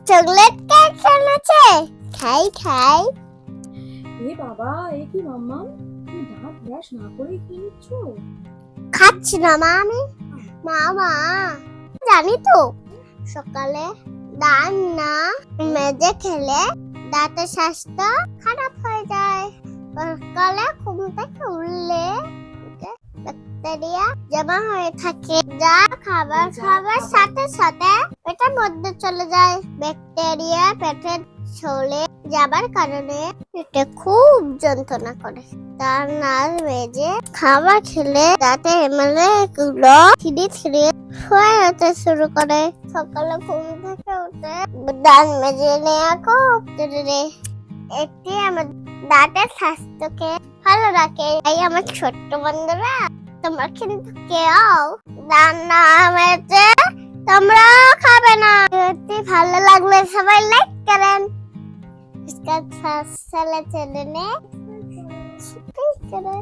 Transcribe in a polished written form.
Chocolate cake এনেছে, খাই খাই। এ বাবা, এ কি মাম্মা, তুমি দাঁত ব্রাশ না করে কি নিচ্ছ? খাচ্ছি না মা আমি। মামা জানি তো সকালে দাঁত না মেজে খেলে দাঁতের স্বাস্থ্য খারাপ হয়ে যায়। সকালে ঘুম থেকে উঠলে ব্যাকটেরিয়া জমা হয়ে থাকে, যা খাবার খাবার সাথে সাথে পেটের মধ্যে চলে যায়। ব্যাকটেরিয়া পেটে চলে যাবার কারণে পেটে খুব যন্ত্রণা করে। তার নাল মেজে খাবার খেলে দাঁতে এমএলএ গুলো ধীরে ধীরে হয়ে যেতে শুরু করে। সকালে ঘুম থেকে উঠে দাঁত মেজে নেওয়া খুব জরুরি। এটি আমার দাঁতের স্বাস্থ্যকে ভালো রাখে। তাই আমার ছোট্ট বন্ধুরা, তোমরা কিন্তু কেউ দাঁত না মেজে তোমরা খাবে না। যদি ভালো লাগলে সবাই লাইক করেন, চ্যানেলে সাবস্ক্রাইব করেন।